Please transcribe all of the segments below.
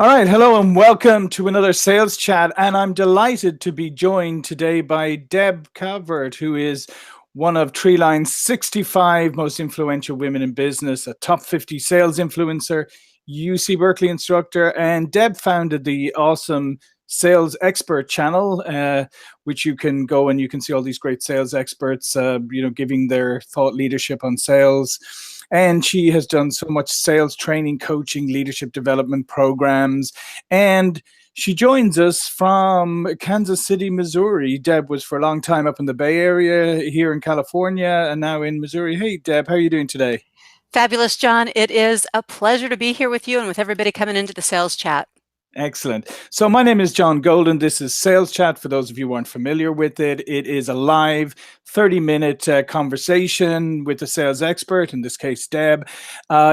All right, hello and welcome to another sales chat. And I'm delighted to be joined today by Deb Calvert, who is one of Treeline's 65 most influential women in business, a top 50 sales influencer, UC Berkeley instructor, and Deb founded the awesome Sales Expert channel, which you can go and you can see all these great sales experts, giving their thought leadership on sales. And she has done so much sales training, coaching, leadership development programs. And she joins us from Kansas City, Missouri. Deb was for a long time up in the Bay Area, here in California, and now in Missouri. Hey, Deb, how are you doing today? Fabulous, John. It is a pleasure to be here with you and with everybody coming into the sales chat. Excellent. So my name is John Golden. This is Sales Chat. For those of you who aren't familiar with it, it is a live 30-minute conversation with a sales expert, in this case, Deb.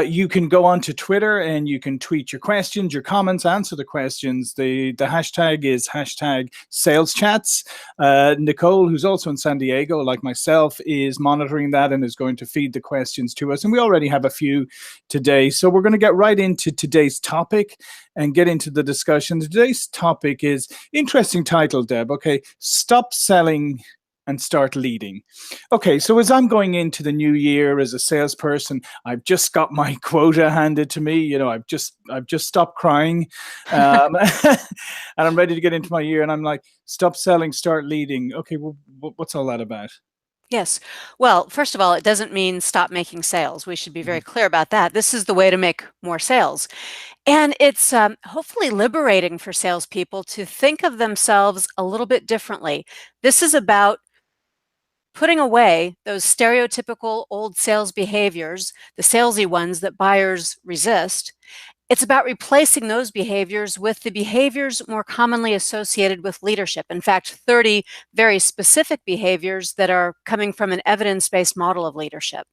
You can go onto Twitter and you can tweet your questions, your comments, answer the questions. The hashtag is hashtag Sales Chats. Nicole, who's also in San Diego, like myself, is monitoring that and is going to feed the questions to us. And we already have a few today. So we're going to get right into today's topic and get into the discussion. Today's topic is interesting title, Deb. Okay, stop selling and start leading. Okay, so as I'm going into the new year as a salesperson, I've just got my quota handed to me. You know, I've just stopped crying, and I'm ready to get into my year. And I'm like, stop selling, start leading. Okay, well, what's all that about? Yes. Well, first of all, it doesn't mean stop making sales. We should be very clear about that. This is the way to make more sales. And it's hopefully liberating for salespeople to think of themselves a little bit differently. This is about putting away those stereotypical old sales behaviors, the salesy ones that buyers resist. It's about replacing those behaviors with the behaviors more commonly associated with leadership. In fact, 30 very specific behaviors that are coming from an evidence-based model of leadership.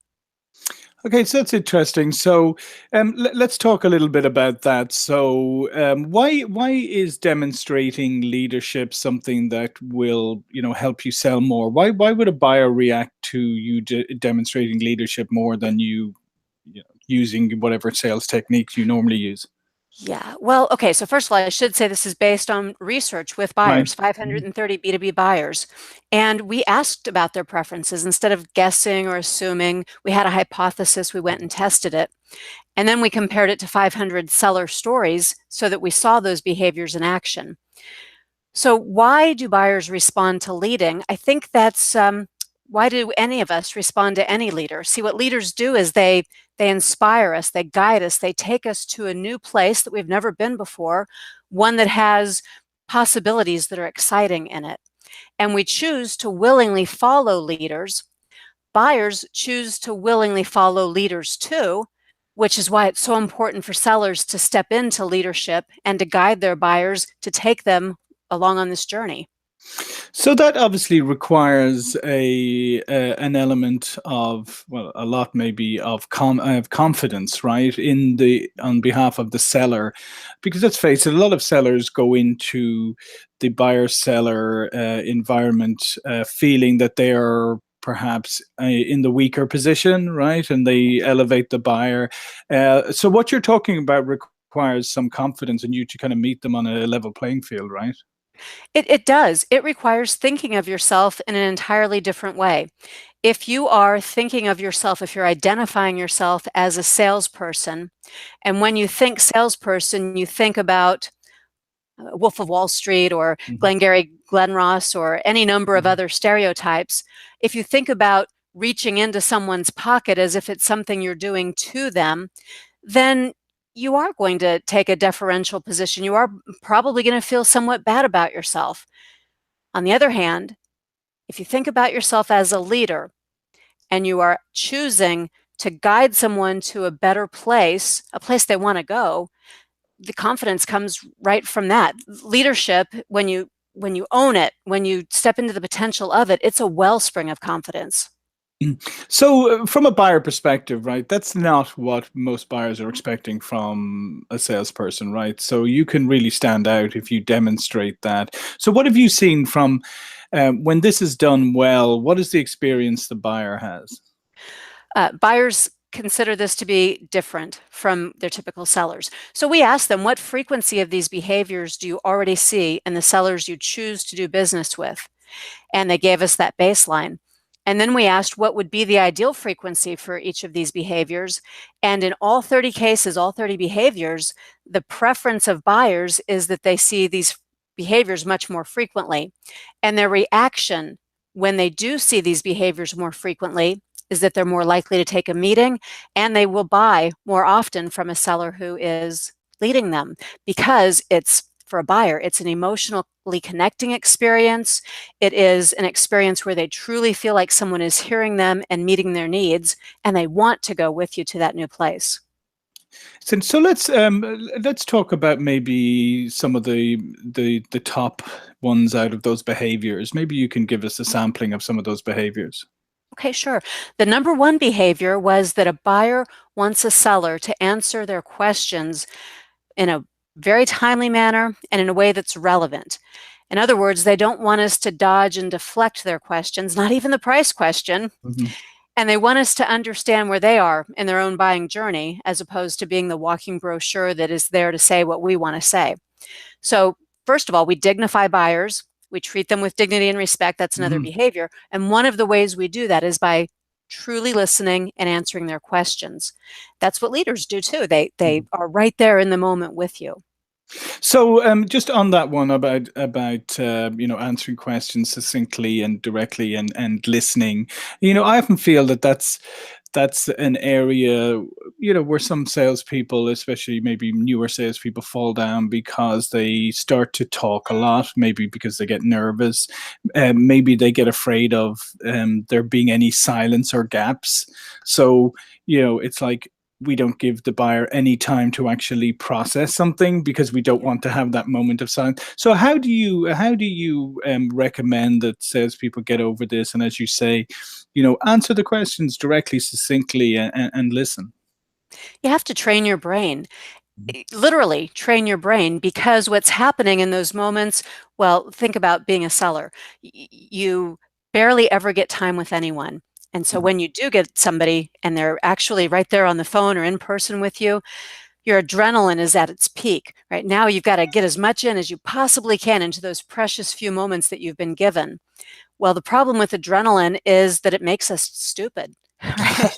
Okay, so that's interesting. So let's talk a little bit about that. So why is demonstrating leadership something that will help you sell more? Why would a buyer react to you demonstrating leadership more than you using whatever sales techniques you normally use? Yeah, well, okay, so first of all, I should say this is based on research with buyers, Right. 530 B2B buyers. And we asked about their preferences. Instead of guessing or assuming, we had a hypothesis, we went and tested it. And then we compared it to 500 seller stories so that we saw those behaviors in action. So why do buyers respond to leading? I think that's why do any of us respond to any leader? See, what leaders do is they inspire us, they guide us, they take us to a new place that we've never been before, one that has possibilities that are exciting in it. And we choose to willingly follow leaders. Buyers choose to willingly follow leaders too, which is why it's so important for sellers to step into leadership and to guide their buyers to take them along on this journey. So that obviously requires an element of, well, a lot maybe of confidence, right, on behalf of the seller, because let's face it, a lot of sellers go into the buyer-seller environment feeling that they are perhaps in the weaker position, right, and they elevate the buyer. So what you're talking about requires some confidence in you to kind of meet them on a level playing field, right? It does. It requires thinking of yourself in an entirely different way. If you are thinking of yourself, if you're identifying yourself as a salesperson, and when you think salesperson, you think about Wolf of Wall Street or Glengarry Glen Ross or any number of other stereotypes, if you think about reaching into someone's pocket as if it's something you're doing to them, then you are going to take a deferential position. You are probably going to feel somewhat bad about yourself. On the other hand, if you think about yourself as a leader and you are choosing to guide someone to a better place, a place they want to go, the confidence comes right from that. Leadership, when you own it, when you step into the potential of it, it's a wellspring of confidence. So from a buyer perspective, right, that's not what most buyers are expecting from a salesperson, right? So you can really stand out if you demonstrate that. So what have you seen from when this is done well? What is the experience the buyer has? Buyers consider this to be different from their typical sellers. So we asked them, what frequency of these behaviors do you already see in the sellers you choose to do business with? And they gave us that baseline. And then we asked what would be the ideal frequency for each of these behaviors. And in all 30 cases, all 30 behaviors, the preference of buyers is that they see these behaviors much more frequently. And their reaction when they do see these behaviors more frequently is that they're more likely to take a meeting, and they will buy more often from a seller who is leading them, because it's, for a buyer, it's an emotionally connecting experience. It is an experience where they truly feel like someone is hearing them and meeting their needs, and they want to go with you to that new place. So let's talk about maybe some of the top ones out of those behaviors. Maybe you can give us a sampling of some of those behaviors. Okay, sure. The number one behavior was that a buyer wants a seller to answer their questions in a very timely manner and in a way that's relevant. In other words, they don't want us to dodge and deflect their questions, not even the price question. Mm-hmm. And they want us to understand where they are in their own buying journey, as opposed to being the walking brochure that is there to say what we want to say. So first of all, we dignify buyers. We treat them with dignity and respect. That's another behavior. And one of the ways we do that is by truly listening and answering their questions. That's what leaders do too. They are right there in the moment with you. So just on that one about answering questions succinctly and directly and listening, I often feel that that's an area, where some salespeople, especially maybe newer salespeople, fall down because they start to talk a lot, maybe because they get nervous, maybe they get afraid of there being any silence or gaps. So, it's like we don't give the buyer any time to actually process something because we don't want to have that moment of silence. So how do you recommend that salespeople get over this? And as you say, answer the questions directly, succinctly, and listen. You have to train your brain. Literally train your brain, because what's happening in those moments, well, think about being a seller. You barely ever get time with anyone. And so when you do get somebody and they're actually right there on the phone or in person with you, your adrenaline is at its peak. Right now, you've got to get as much in as you possibly can into those precious few moments that you've been given. Well, the problem with adrenaline is that it makes us stupid. Right?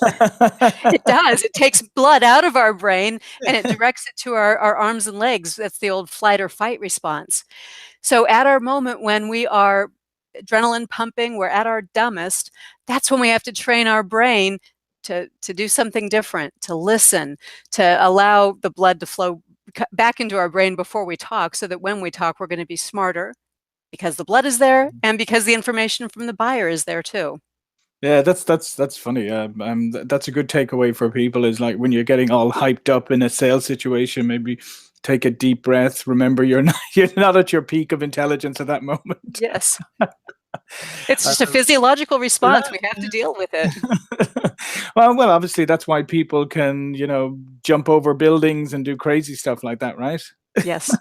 It does. It takes blood out of our brain and it directs it to our arms and legs. That's the old flight or fight response. So at our moment when we are adrenaline pumping, we're at our dumbest, that's when we have to train our brain to do something different, to listen, to allow the blood to flow back into our brain before we talk, so that when we talk, we're going to be smarter, because the blood is there and because the information from the buyer is there too. Yeah, that's funny. That's a good takeaway for people, is like when you're getting all hyped up in a sales situation, maybe take a deep breath. Remember, you're not at your peak of intelligence at that moment. Yes. It's just a physiological response. We have to deal with it. Well, obviously that's why people can, jump over buildings and do crazy stuff like that, right? Yes.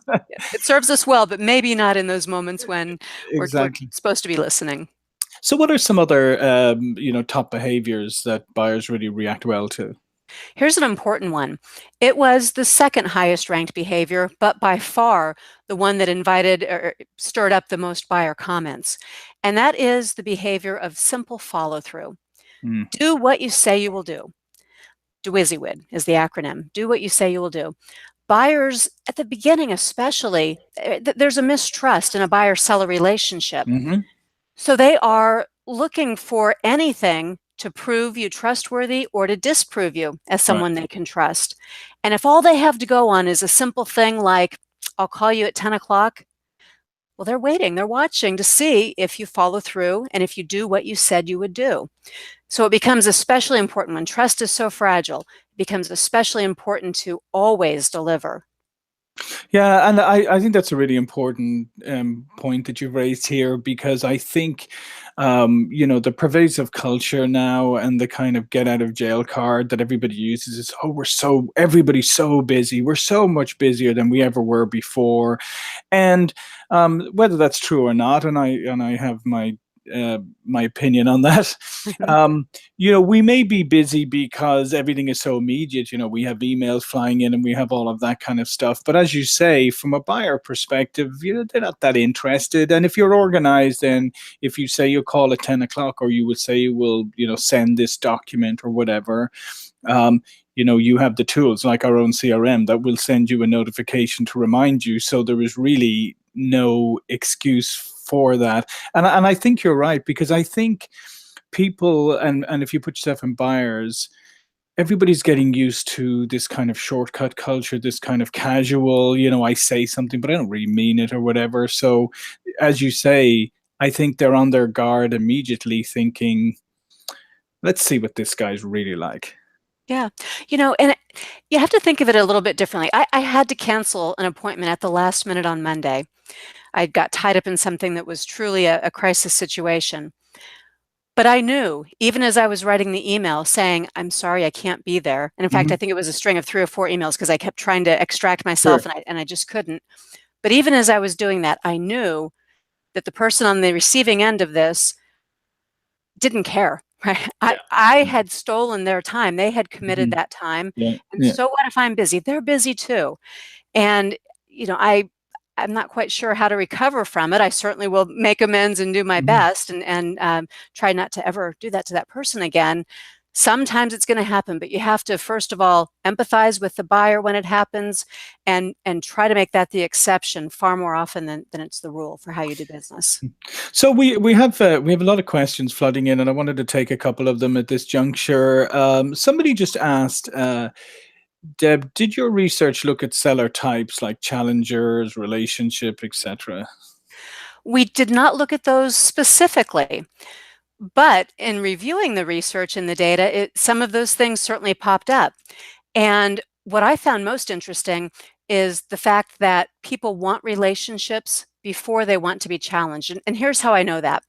It serves us well, but maybe not in those moments when we're supposed to be listening. So what are some other, top behaviors that buyers really react well to? Here's an important one. It was the second highest ranked behavior, but by far the one that invited or stirred up the most buyer comments. And that is the behavior of simple follow-through. Do what you say you will do. DWISIWID is the acronym. Do what you say you will do. Buyers, at the beginning especially, there's a mistrust in a buyer-seller relationship. So they are looking for anything to prove you trustworthy or to disprove you as someone they can trust. And if all they have to go on is a simple thing like, I'll call you at 10 o'clock, well, they're waiting, they're watching to see if you follow through and if you do what you said you would do. So it becomes especially important when trust is so fragile. It becomes especially important to always deliver. Yeah, and I think that's a really important point that you've raised here, because I think, the pervasive culture now and the kind of get out of jail card that everybody uses is, everybody's so busy. We're so much busier than we ever were before. And whether that's true or not, and I have my my opinion on that. We may be busy because everything is so immediate. We have emails flying in and we have all of that kind of stuff. But as you say, from a buyer perspective, they're not that interested. And if you're organized, then if you say you'll call at 10 o'clock, or you would say you will, send this document or whatever, you have the tools like our own CRM that will send you a notification to remind you. So there is really no excuse for that. And I think you're right, because I think people, and if you put yourself in buyers, everybody's getting used to this kind of shortcut culture, this kind of casual, I say something, but I don't really mean it or whatever. So as you say, I think they're on their guard immediately thinking, let's see what this guy's really like. Yeah. And you have to think of it a little bit differently. I had to cancel an appointment at the last minute on Monday. I got tied up in something that was truly a crisis situation. But I knew, even as I was writing the email saying, I'm sorry, I can't be there. And in fact, I think it was a string of 3 or 4 emails because I kept trying to extract myself, Sure. and I just couldn't. But even as I was doing that, I knew that the person on the receiving end of this didn't care. Right? I had stolen their time. They had committed that time. Yeah. And so what if I'm busy? They're busy too. And, I'm not quite sure how to recover from it. I certainly will make amends and do my best, and try not to ever do that to that person again. Sometimes it's going to happen, but you have to, first of all, empathize with the buyer when it happens, and try to make that the exception far more often than it's the rule for how you do business. So we have a lot of questions flooding in, and I wanted to take a couple of them at this juncture. Somebody just asked, Deb, did your research look at seller types like challengers, relationship, etc.? We did not look at those specifically, but in reviewing the research and the data, some of those things certainly popped up. And what I found most interesting is the fact that people want relationships before they want to be challenged. And here's how I know that.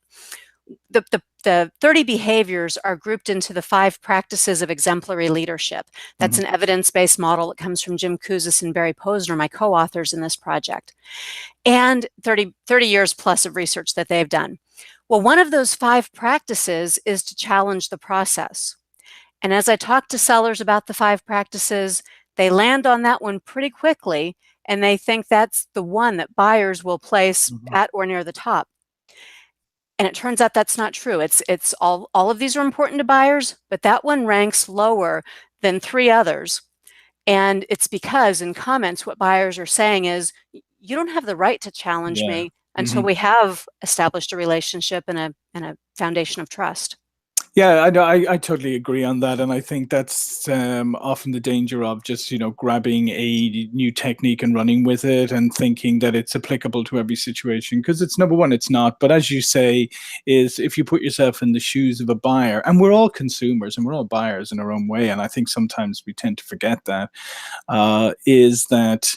The 30 behaviors are grouped into the 5 practices of exemplary leadership. That's an evidence-based model that comes from Jim Kouzes and Barry Posner, my co-authors in this project, and 30 years plus of research that they've done. Well, one of those 5 practices is to challenge the process. And as I talk to sellers about the 5 practices, they land on that one pretty quickly, and they think that's the one that buyers will place at or near the top. And it turns out that's not true. It's all of these are important to buyers, but that one ranks lower than 3 others. And it's because in comments, what buyers are saying is, you don't have the right to challenge me until we have established a relationship and a foundation of trust. Yeah, I totally agree on that, and I think that's often the danger of just grabbing a new technique and running with it and thinking that it's applicable to every situation, because it's, number one, it's not. But as you say, is if you put yourself in the shoes of a buyer, and we're all consumers and we're all buyers in our own way, and I think sometimes we tend to forget that, is that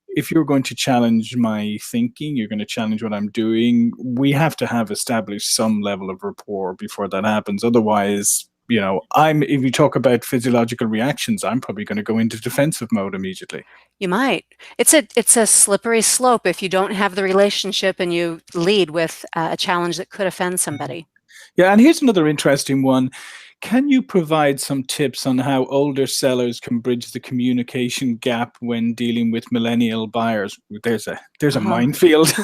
if you're going to challenge my thinking, you're going to challenge what I'm doing, we have to have established some level of rapport before that happens. Otherwise, if you talk about physiological reactions, I'm probably going to go into defensive mode immediately. You might. It's a slippery slope if you don't have the relationship and you lead with a challenge that could offend somebody. Yeah, and here's another interesting one. Can you provide some tips on how older sellers can bridge the communication gap when dealing with millennial buyers? There's a minefield.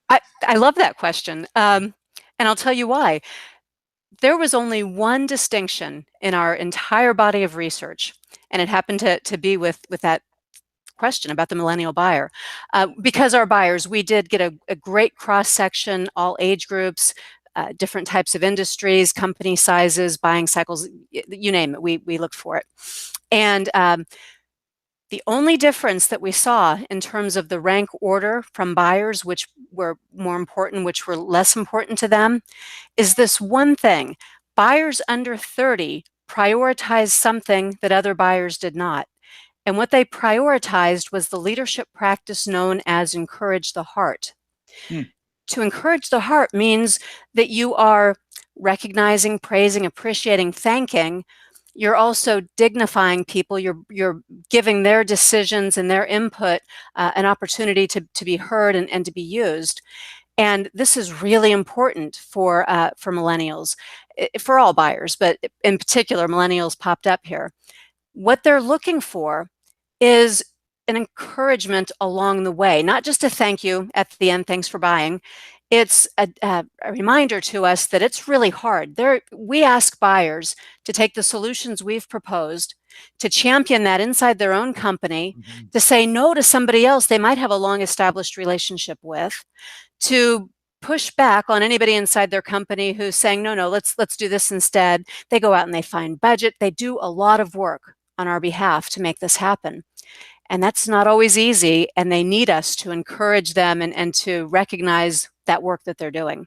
I love that question, and I'll tell you why. There was only one distinction in our entire body of research, and it happened to be with that question about the millennial buyer. Because our buyers, we did get a great cross-section, all age groups, different types of industries, company sizes, buying cycles, you name it, we looked for it. And the only difference that we saw in terms of the rank order from buyers, which were more important, which were less important to them, is this one thing. Buyers under 30 prioritized something that other buyers did not. And what they prioritized was the leadership practice known as encourage the heart. To encourage the heart means that you are recognizing, praising, appreciating, thanking. You're also dignifying people. You're giving their decisions and their input an opportunity to be heard and to be used. And this is really important for millennials, for all buyers, but in particular, millennials popped up here. What they're looking for is an encouragement along the way, not just a thank you at the end, thanks for buying. It's a reminder to us that it's really hard. We ask buyers to take the solutions we've proposed, to champion that inside their own company, to say no to somebody else they might have a long established relationship with, to push back on anybody inside their company who's saying, no, let's do this instead. They go out and they find budget. They do a lot of work on our behalf to make this happen. And that's not always easy. And they need us to encourage them and to recognize that work that they're doing.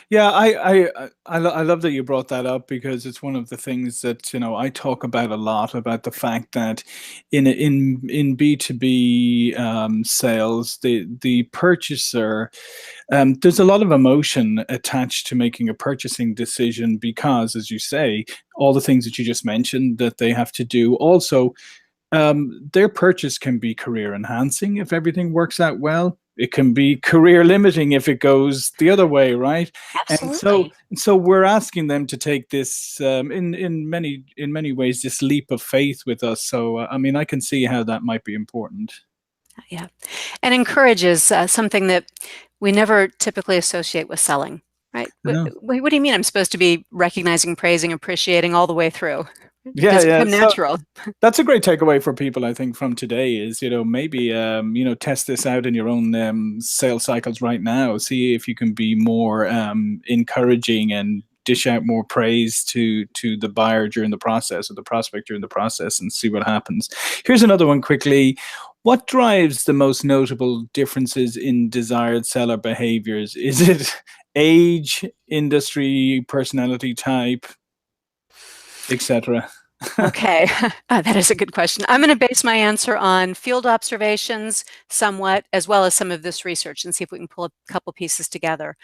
Yeah, I love that you brought that up, because it's one of the things that I talk about a lot, about the fact that in B2B sales, the purchaser, there's a lot of emotion attached to making a purchasing decision, because, as you say, all the things that you just mentioned that they have to do. Also, their purchase can be career enhancing if everything works out well. It can be career limiting if it goes the other way, right? Absolutely. And so we're asking them to take this in many ways, this leap of faith with us. So I mean, I can see how that might be important. Yeah, and encourage is something that we never typically associate with selling, right? No. What do you mean I'm supposed to be recognizing, praising, appreciating all the way through? Yeah, Does it yeah. become natural? That's a great takeaway for people, I think, from today is, maybe, test this out in your own sales cycles right now. See if you can be more encouraging and dish out more praise to the buyer during the process, or the prospect during the process, and see what happens. Here's another one quickly. What drives the most notable differences in desired seller behaviors? Is it age, industry, personality type, etc.? Okay, that is a good question. I'm going to base my answer on field observations somewhat, as well as some of this research, and see if we can pull a couple pieces together.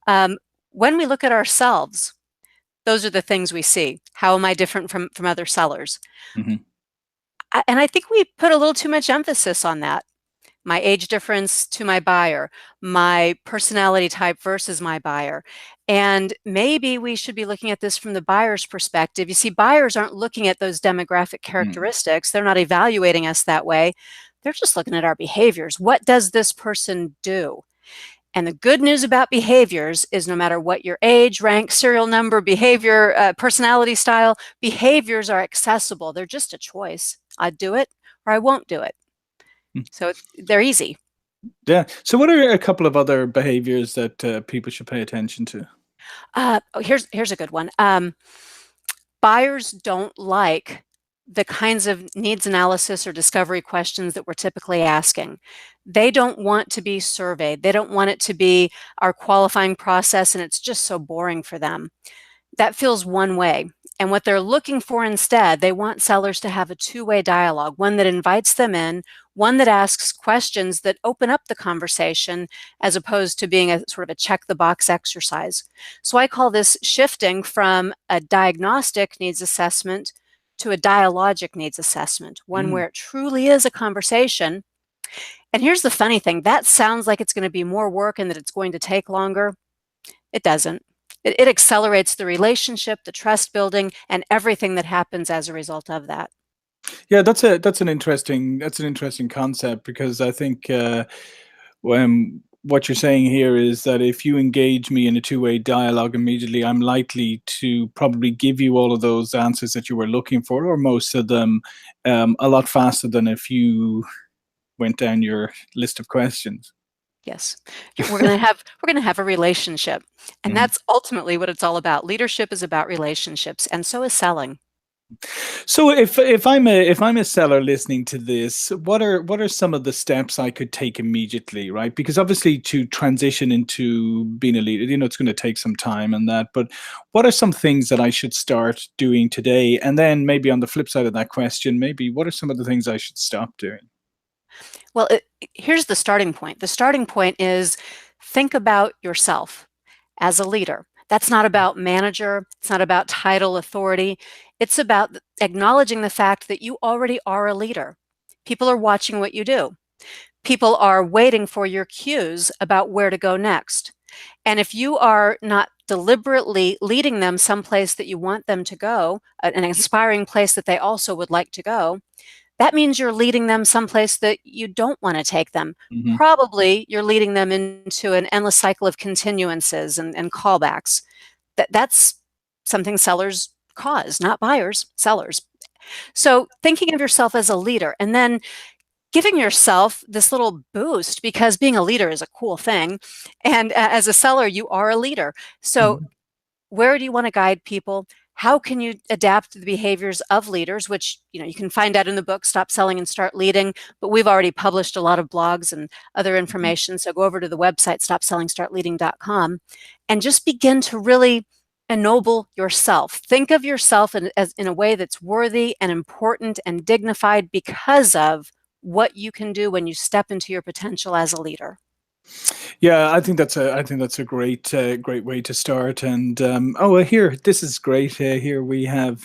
When we look at ourselves, those are the things we see. How am I different from other sellers? Mm-hmm. And I think we put a little too much emphasis on that. My age difference to my buyer, my personality type versus my buyer. And maybe we should be looking at this from the buyer's perspective. You see, buyers aren't looking at those demographic characteristics. They're not evaluating us that way. They're just looking at our behaviors. What does this person do? And the good news about behaviors is no matter what your age, rank, serial number, behavior, personality style, behaviors are accessible. They're just a choice. I do it or I won't do it. So they're easy. Yeah. So what are a couple of other behaviors that people should pay attention to? Here's a good one. Buyers don't like the kinds of needs analysis or discovery questions that we're typically asking. They don't want to be surveyed. They don't want it to be our qualifying process, and it's just so boring for them. That feels one way. And what they're looking for instead, they want sellers to have a two-way dialogue, one that invites them in, one that asks questions that open up the conversation, as opposed to being a sort of a check-the-box exercise. So I call this shifting from a diagnostic needs assessment to a dialogic needs assessment, one where it truly is a conversation. And here's the funny thing, that sounds like it's going to be more work and that it's going to take longer. It doesn't. It accelerates the relationship, the trust building, and everything that happens as a result of that. Yeah, that's an interesting concept, because I think when what you're saying here is that if you engage me in a two-way dialogue immediately, I'm likely to probably give you all of those answers that you were looking for, or most of them, a lot faster than if you went down your list of questions. Yes, we're going to have a relationship, and that's ultimately what it's all about. Leadership is about relationships, and so is selling. So if I'm a seller listening to this, what are some of the steps I could take immediately, right? Because obviously to transition into being a leader, it's going to take some time and that, but what are some things that I should start doing today? And then maybe on the flip side of that question, maybe what are some of the things I should stop doing? Well, here's the starting point. The starting point is think about yourself as a leader. That's not about manager. It's not about title, authority. It's about acknowledging the fact that you already are a leader. People are watching what you do. People are waiting for your cues about where to go next. And if you are not deliberately leading them someplace that you want them to go, an inspiring place that they also would like to go, that means you're leading them someplace that you don't want to take them. Mhm. Probably you're leading them into an endless cycle of continuances and callbacks. That's something sellers cause, not buyers, sellers. So thinking of yourself as a leader and then giving yourself this little boost, because being a leader is a cool thing. And as a seller, you are a leader. So Mhm. where do you want to guide people? How can you adapt the behaviors of leaders, which you can find out in the book, Stop Selling and Start Leading, but we've already published a lot of blogs and other Mhm. information. So go over to the website, stopsellingstartleading.com, and just begin to really ennoble yourself. Think of yourself in a way that's worthy and important and dignified because of what you can do when you step into your potential as a leader. Yeah, I think that's a great way to start. And here, this is great. Here we have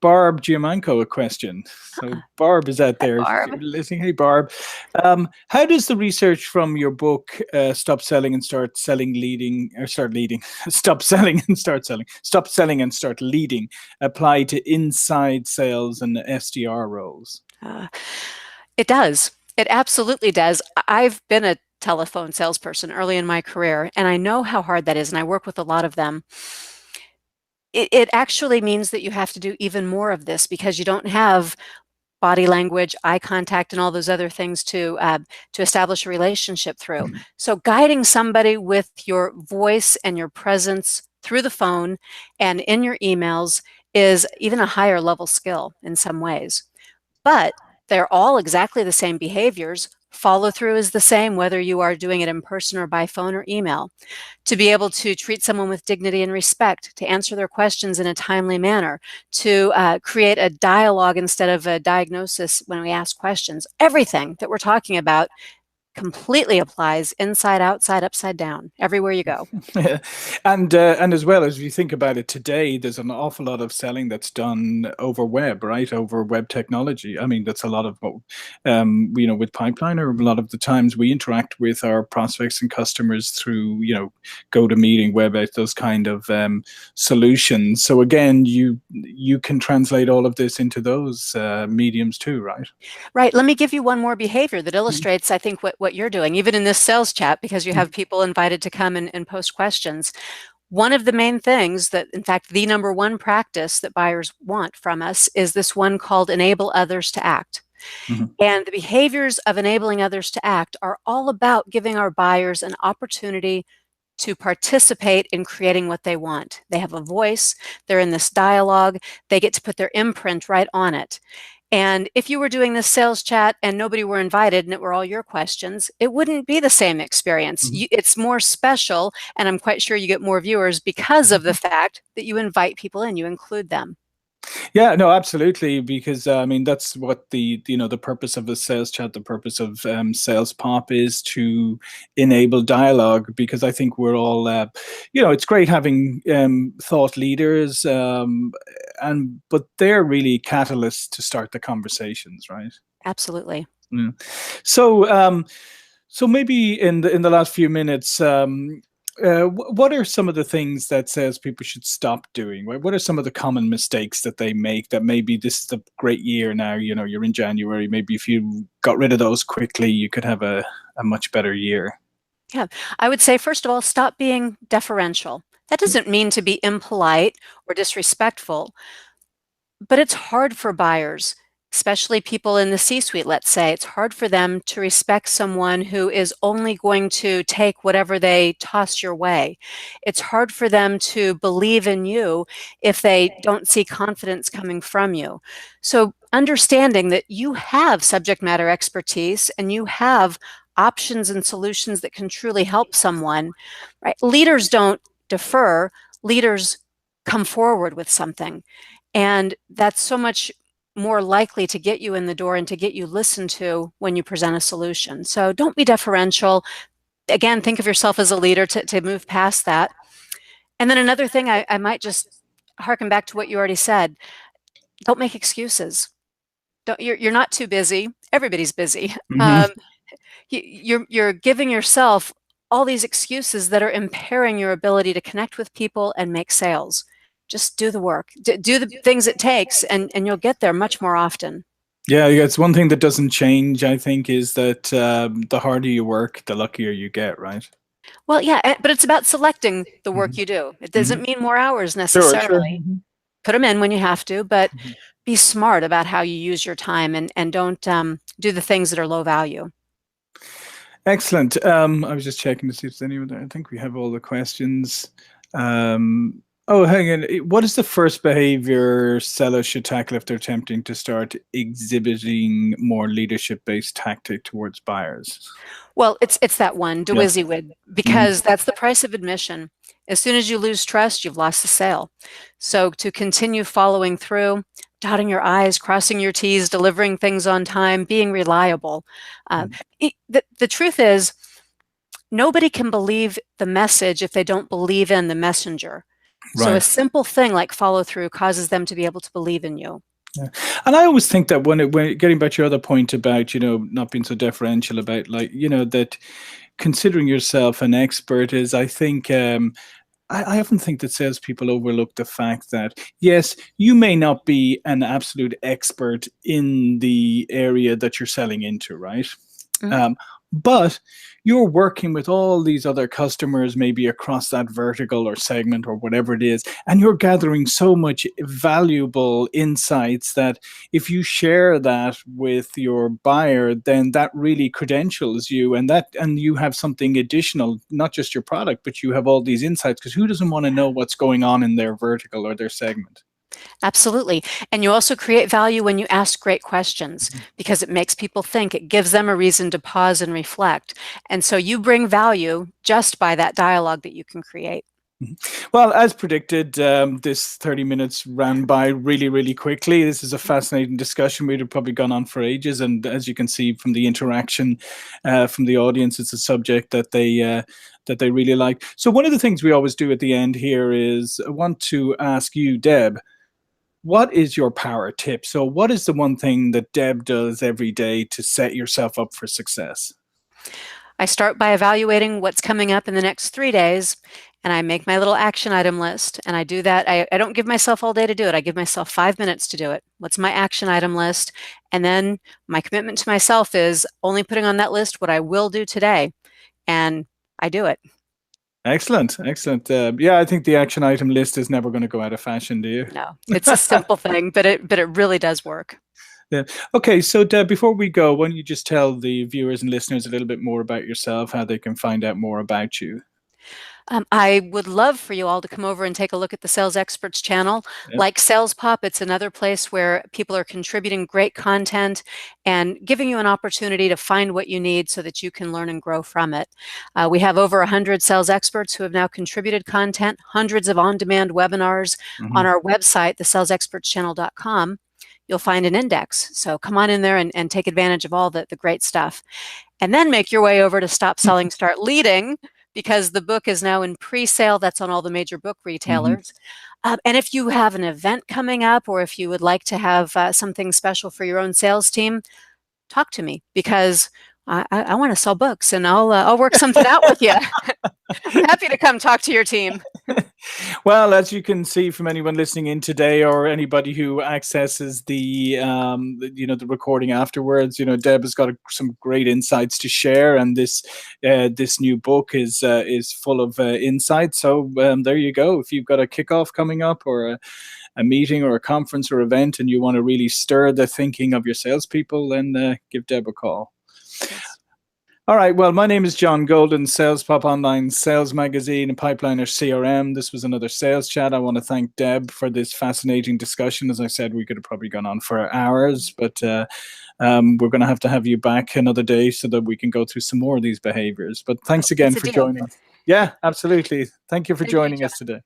Barb Giamanco a question. So Barb is out Hi, there Barb. listening. Hey, Barb, how does the research from your book "Stop Selling and Start Selling Leading" or "Start Leading"? Stop selling and start selling. Stop selling and start leading apply to inside sales and SDR roles? Uh, it does. It absolutely does. I've been a telephone salesperson early in my career, and I know how hard that is, and I work with a lot of them. It actually means that you have to do even more of this because you don't have body language, eye contact, and all those other things to establish a relationship through. So guiding somebody with your voice and your presence through the phone and in your emails is even a higher level skill in some ways. But they're all exactly the same behaviors. Follow through is the same whether you are doing it in person or by phone or email. To be able to treat someone with dignity and respect, to answer their questions in a timely manner, to create a dialogue instead of a diagnosis when we ask questions. Everything that we're talking about completely applies inside, outside, upside down, everywhere you go. And as well as you think about it today, there's an awful lot of selling that's done over web, right? Over web technology. I mean, that's a lot of what with Pipeliner. A lot of the times we interact with our prospects and customers through GoToMeeting, WebEx, those kind of solutions. So again, you can translate all of this into those mediums too, right? Right. Let me give you one more behavior that illustrates, I think, what you're doing, even in this sales chat, because you have people invited to come and post questions. One of the main things that, in fact, the number one practice that buyers want from us is this one called enable others to act. Mhm. And the behaviors of enabling others to act are all about giving our buyers an opportunity to participate in creating what they want. They have a voice, they're in this dialogue, they get to put their imprint right on it. And if you were doing this sales chat and nobody were invited and it were all your questions, it wouldn't be the same experience. Mhm. It's more special, and I'm quite sure you get more viewers because of the fact that you invite people in, you include them. Yeah, no, absolutely, because I mean that's what the purpose of the sales chat, the purpose of sales pop is to enable dialogue. Because I think we're all, it's great having thought leaders, but they're really catalysts to start the conversations, right? Absolutely. Yeah. So, so maybe in the last few minutes, what are some of the things that salespeople should stop doing? What are some of the common mistakes that they make that maybe this is a great year now, you're in January, maybe if you got rid of those quickly, you could have a much better year? Yeah. I would say, first of all, stop being deferential. That doesn't mean to be impolite or disrespectful, but it's hard for buyers, especially people in the C-suite, let's say. It's hard for them to respect someone who is only going to take whatever they toss your way. It's hard for them to believe in you if they don't see confidence coming from you. So understanding that you have subject matter expertise and you have options and solutions that can truly help someone, right? Leaders don't defer, leaders come forward with something. And that's so much more likely to get you in the door and to get you listened to when you present a solution. So don't be deferential. Again, think of yourself as a leader to move past that. And then another thing, I might just harken back to what you already said. Don't make excuses. You're not too busy. Everybody's busy. Hmm. You're giving yourself all these excuses that are impairing your ability to connect with people and make sales. Just do the work, do the things it takes, and you'll get there much more often. Yeah, it's one thing that doesn't change, I think, is that the harder you work, the luckier you get, right? Well, yeah, but it's about selecting the work Mhm. you do. It Mhm. doesn't mean more hours Sure, sure. necessarily. Put them in when you have to, but Mhm. be smart about how you use your time, and don't do the things that are low value. Excellent. I was just checking to see if there's anyone there. I think we have all the questions. Oh, hang on. What is the first behavior sellers should tackle if they're attempting to start exhibiting more leadership-based tactic towards buyers? Well, it's that one, Yeah. WYSIWYG, because that's the price of admission. As soon as you lose trust, you've lost the sale. So to continue following through, dotting your I's, crossing your T's, delivering things on time, being reliable. The truth is, nobody can believe the message if they don't believe in the messenger. So a Right. simple thing like follow through causes them to be able to believe in you. Yeah. And I always think that when getting back to your other point about, not being so deferential about, like, that considering yourself an expert is, I think, I often think that salespeople overlook the fact that, yes, you may not be an absolute expert in the area that you're selling into, right? Mhm. But you're working with all these other customers, maybe across that vertical or segment or whatever it is, and you're gathering so much valuable insights that if you share that with your buyer, then that really credentials you, and you have something additional, not just your product, but you have all these insights, because who doesn't want to know what's going on in their vertical or their segment? Absolutely. And you also create value when you ask great questions because it makes people think. It gives them a reason to pause and reflect. And so you bring value just by that dialogue that you can create. Well, as predicted, this 30 minutes ran by really, really quickly. This is a fascinating discussion. We'd have probably gone on for ages. And as you can see from the interaction from the audience, it's a subject that they really like. So one of the things we always do at the end here is I want to ask you, Deb, what is your power tip? So what is the one thing that Deb does every day to set yourself up for success? I start by evaluating what's coming up in the next 3 days, and I make my little action item list. And I do that. I don't give myself all day to do it. I give myself 5 minutes to do it. What's my action item list? And then my commitment to myself is only putting on that list what I will do today. And I do it. Excellent, excellent. Yeah, I think the action item list is never going to go out of fashion, do you? No, it's a simple thing, but it really does work. Yeah. Okay, so Deb, before we go, why don't you just tell the viewers and listeners a little bit more about yourself, how they can find out more about you? I would love for you all to come over and take a look at the Sales Experts channel. Yeah. Like SalesPOP, it's another place where people are contributing great content and giving you an opportunity to find what you need so that you can learn and grow from it. We have over 100 sales experts who have now contributed content, hundreds of on-demand webinars. Mm-hmm. On our website, thesalesexpertschannel.com. You'll find an index. So come on in there and take advantage of all the great stuff. And then make your way over to Stop Selling, Start Leading, because the book is now in pre-sale. That's on all the major book retailers. And if you have an event coming up, or if you would like to have something special for your own sales team, talk to me, because I want to sell books, and I'll work something out with you. Happy to come talk to your team. Well, as you can see from anyone listening in today, or anybody who accesses the recording afterwards, Deb has got some great insights to share, and this new book is full of insights. So there you go. If you've got a kickoff coming up, or a meeting or a conference or event, and you want to really stir the thinking of your salespeople, then give Deb a call. Yes. All right. Well, my name is John Golden, SalesPOP Online Sales Magazine and Pipeliner CRM. This was another sales chat. I want to thank Deb for this fascinating discussion. As I said, we could have probably gone on for hours, but we're going to have you back another day so that we can go through some more of these behaviors. But thanks again for joining. Yeah, absolutely. Thank you for joining us today.